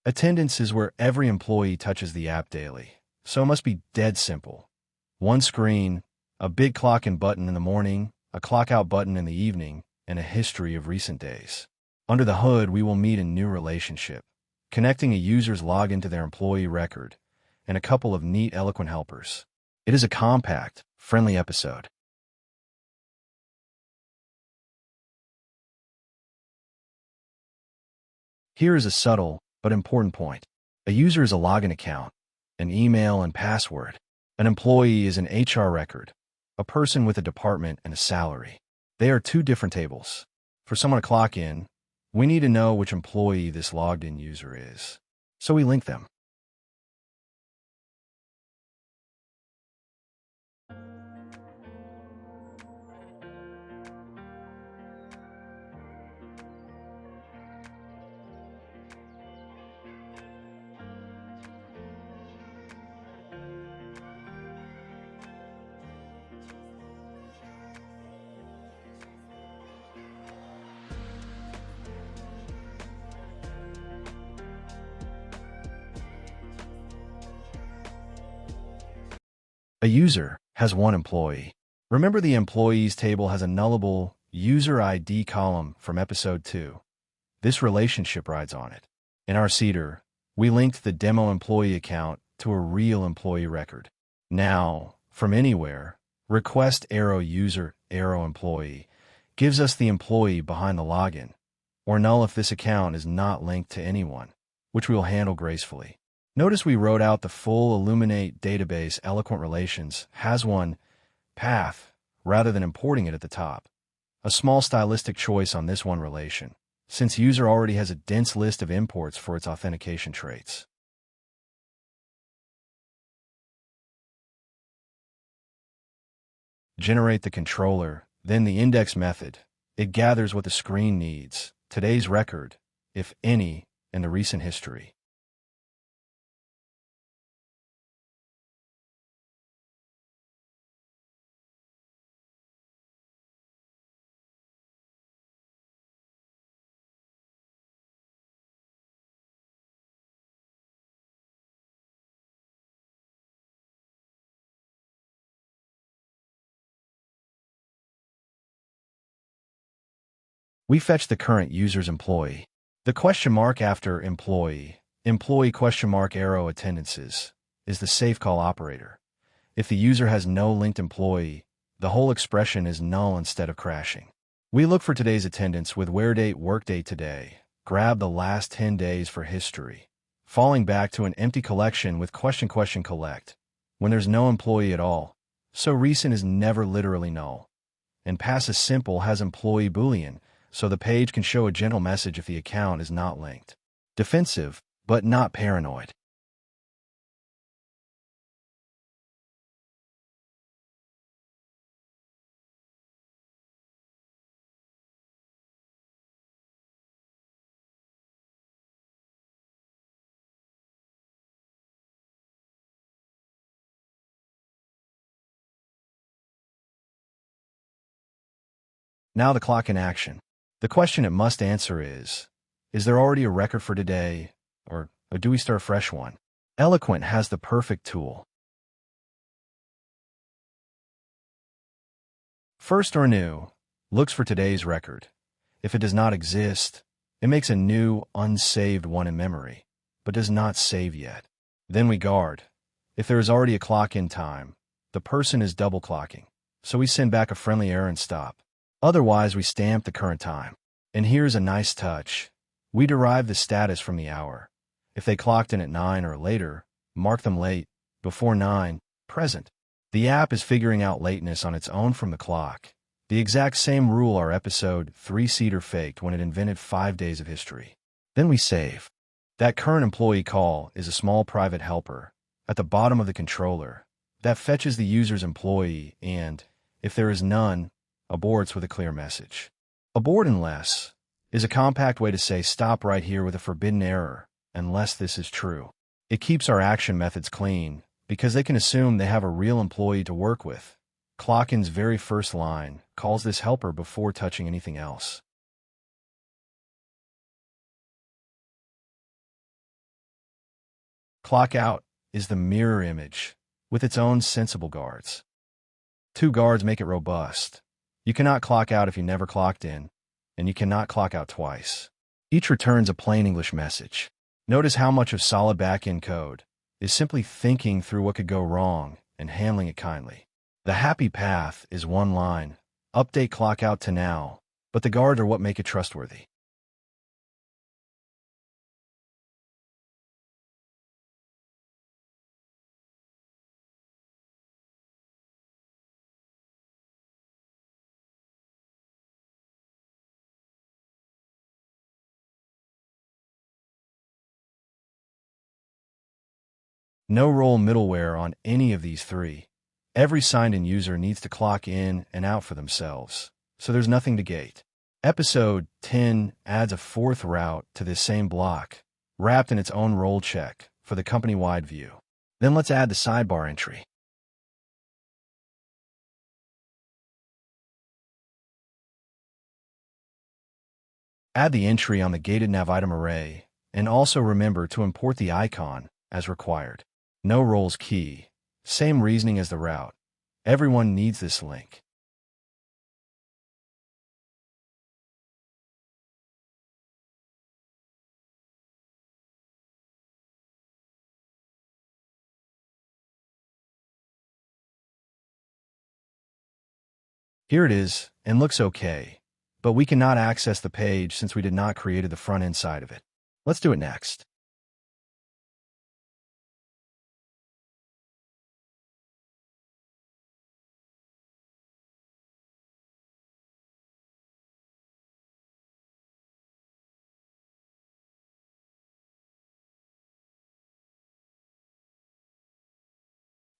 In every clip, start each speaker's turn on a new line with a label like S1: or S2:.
S1: Attendance is where every employee touches the app daily, so it must be dead simple. One screen, a big clock in button in the morning, a clock out button in the evening, and a history of recent days. Under the hood, we will meet a new relationship, connecting a user's login to their employee record, and a couple of neat, eloquent helpers. It is a compact, friendly episode. Here is a subtle but important point. A user is a login account, an email and password. An employee is an HR record, a person with a department and a salary. They are two different tables. For someone to clock in, we need to know which employee this logged-in user is, so we link them. A user has one employee. Remember, the employees table has a nullable user ID column from episode 2. This relationship rides on it. In our seeder, we linked the demo employee account to a real employee record. Now, from anywhere, request arrow user arrow employee gives us the employee behind the login, or null if this account is not linked to anyone, which we will handle gracefully. Notice we wrote out the full Illuminate database eloquent relations hasOne path rather than importing it at the top. A small stylistic choice on this one relation, since user already has a dense list of imports for its authentication traits. Generate the controller, then the index method. It gathers what the screen needs, today's record, if any, and the recent history. We fetch the current user's employee. The question mark after employee question mark arrow attendances is the safe call operator. If the user has no linked employee, the whole expression is null instead of crashing. We look for today's attendance with where date workday today. Grab the last 10 days for history, falling back to an empty collection with question collect when there's no employee at all. So recent is never literally null. And pass a simple has employee boolean, so the page can show a gentle message if the account is not linked. Defensive, but not paranoid. Now the clock in action. The question it must answer is there already a record for today, or do we start a fresh one? Eloquent has the perfect tool. firstOrNew looks for today's record. If it does not exist, it makes a new, unsaved one in memory, but does not save yet. Then we guard. If there is already a clock in time, the person is double clocking, so we send back a friendly error and stop. Otherwise, we stamp the current time. And here's a nice touch. We derive the status from the hour. If they clocked in at 9 or later, mark them late, before 9, present. The app is figuring out lateness on its own from the clock. The exact same rule our episode 3 seeder faked when it invented 5 days of history. Then we save. That current employee call is a small private helper at the bottom of the controller that fetches the user's employee and, if there is none, aborts with a clear message. Abort unless is a compact way to say stop right here with a forbidden error, unless this is true. It keeps our action methods clean because they can assume they have a real employee to work with. Clockin's very first line calls this helper before touching anything else. Clock out is the mirror image with its own sensible guards. 2 guards make it robust. You cannot clock out if you never clocked in, and you cannot clock out twice. Each returns a plain English message. Notice how much of solid back-end code is simply thinking through what could go wrong and handling it kindly. The happy path is one line, update clock out to now, but the guards are what make it trustworthy. No role middleware on any of these 3. Every signed-in user needs to clock in and out for themselves, so there's nothing to gate. Episode 10 adds a 4th route to this same block, wrapped in its own role check for the company-wide view. Then let's add the sidebar entry. Add the entry on the gated nav item array, and also remember to import the icon as required. No roles key. Same reasoning as the route. Everyone needs this link. Here it is, and looks okay, but we cannot access the page since we did not create the front end side of it. Let's do it next.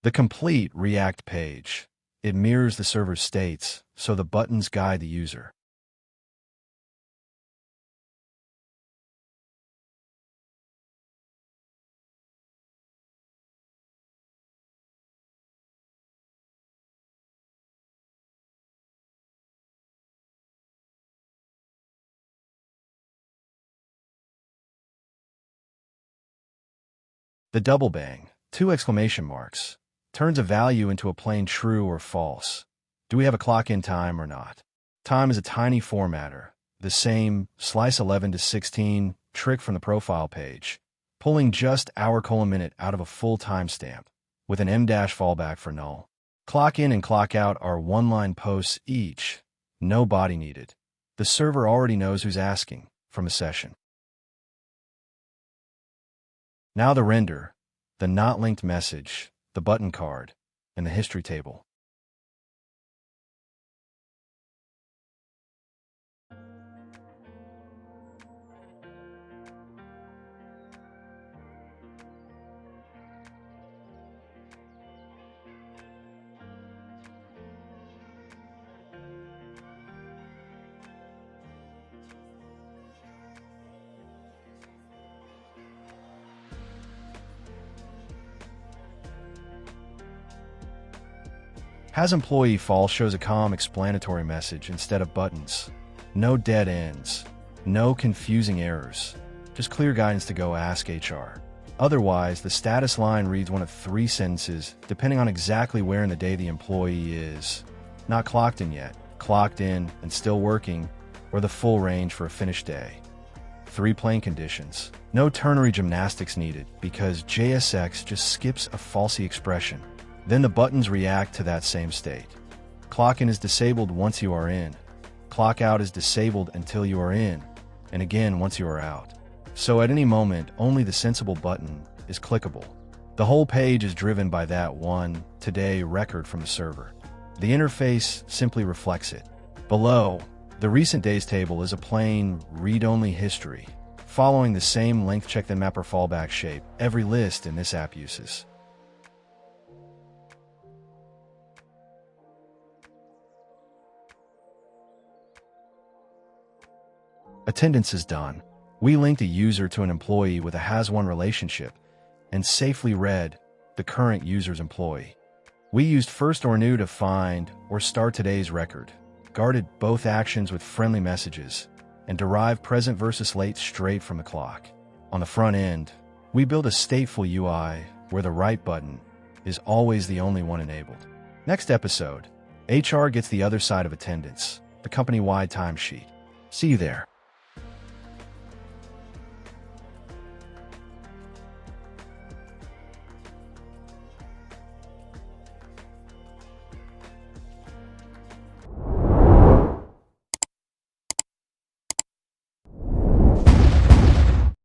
S1: The complete React page. It mirrors the server's states, so the buttons guide the user. The double bang, 2 exclamation marks, turns a value into a plain true or false. Do we have a clock in time or not? Time is a tiny formatter, the same slice 11 to 16 trick from the profile page, pulling just hour:minute out of a full timestamp, with an m- fallback for null. Clock in and clock out are 1-line posts each, no body needed. The server already knows who's asking from a session. Now the render, the not linked message, the button card, and the history table. hasEmployee false shows a calm explanatory message instead of buttons. No dead ends. No confusing errors. Just clear guidance to go ask HR. Otherwise, the status line reads one of 3 sentences, depending on exactly where in the day the employee is. Not clocked in yet, clocked in and still working, or the full range for a finished day. 3 plain conditions. No ternary gymnastics needed, because JSX just skips a falsy expression. Then the buttons react to that same state. Clock in is disabled once you are in. Clock out is disabled until you are in, and again once you are out. So at any moment, only the sensible button is clickable. The whole page is driven by that one today record from the server. The interface simply reflects it. Below, the recent days table is a plain read-only history, following the same length check then mapper fallback shape every list in this app uses. Attendance is done. We linked a user to an employee with a hasOne relationship and safely read the current user's employee. We used firstOrNew to find or start today's record, guarded both actions with friendly messages, and derived present versus late straight from the clock. On the front end, We build a stateful UI where the right button is always the only one enabled. Next episode, HR gets the other side of attendance, the company-wide timesheet. See you there.